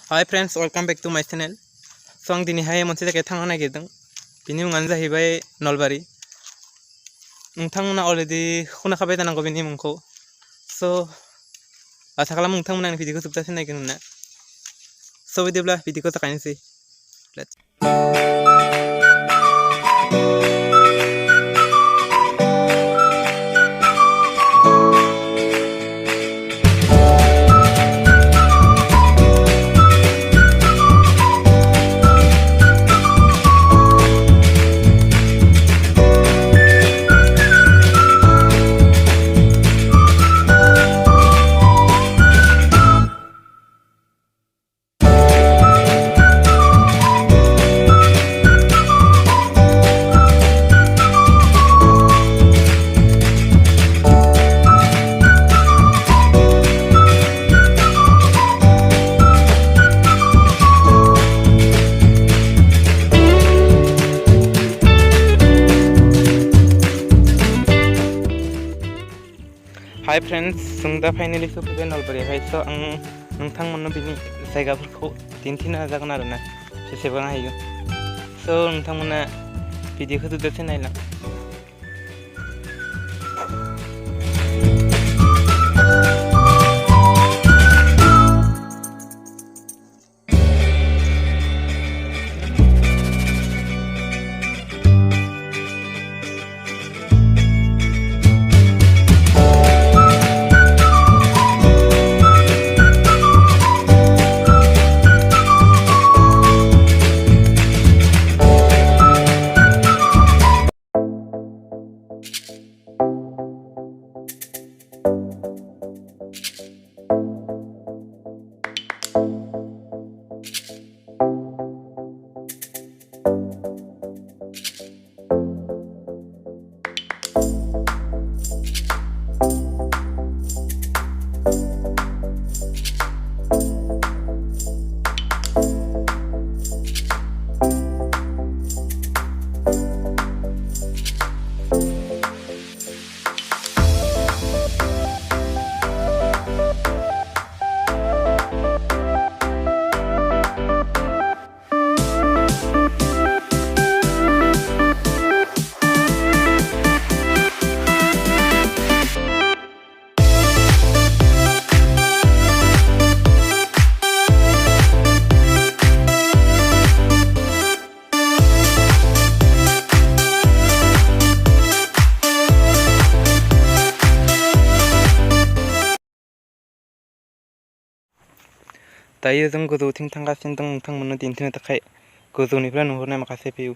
Hi friends, welcome back to my channel. So आं दिनैहाय मोनसे जायगायाव थांनो नागिरदों। बिनि मुङानो जाहैबाय नलबारि। नोंथांमोना अलरेडि खोनाखाबाय जानांगौ बेनि मुंखौ। So आसा खालामो नोंथांमोना आंनि भिडिअखौ जोबजासिम नायगोन होनना। So बिदिब्ला भिडिअखौ जागायनोसै। Hi friends, जों दा फाइनालि सफैबाय नलबारियावहाय। स' आं नोंथांमोननो बिनि जायगाफोरखौ दिन्थिनो नाजागोन आरोना जेसेबां हायो। स' नोंथांमोना भिडिअखौ जोबजासिम नायलां। दायो जों गोजौथिं थांगासिनो दं नोंथांमोननो दिन्थिनो थाखाय गोजौनिफ्राय नुहुरनाय माखासे भिउ।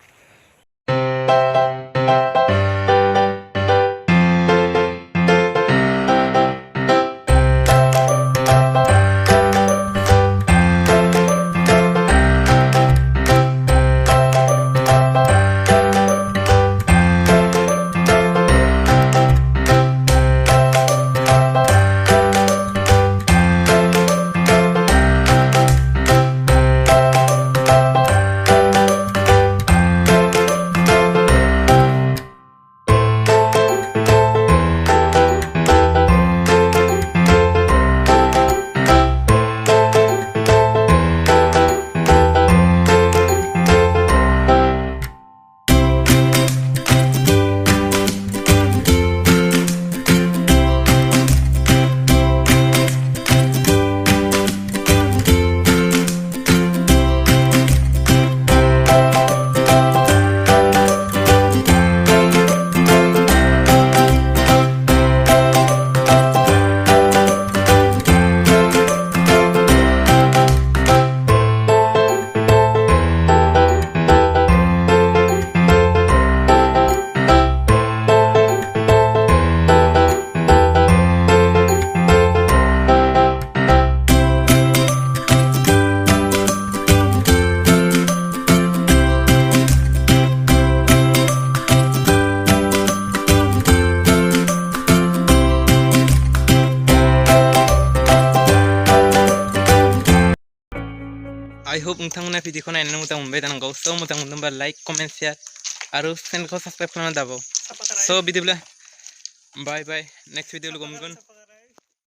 I hope नोंथांमोना भिडिअखौ नायनानै मोजां मोनबाय जानांगौ। स' मोजां मोनदोंबा लाइक, कमेन्ट, शेयार आरो चेनेलखौ साबस्क्राइब खालामना दाबाव। स' बिदिब्ला बाय बाय, नेक्स्ट भिडिअ लोगो मोनगोन।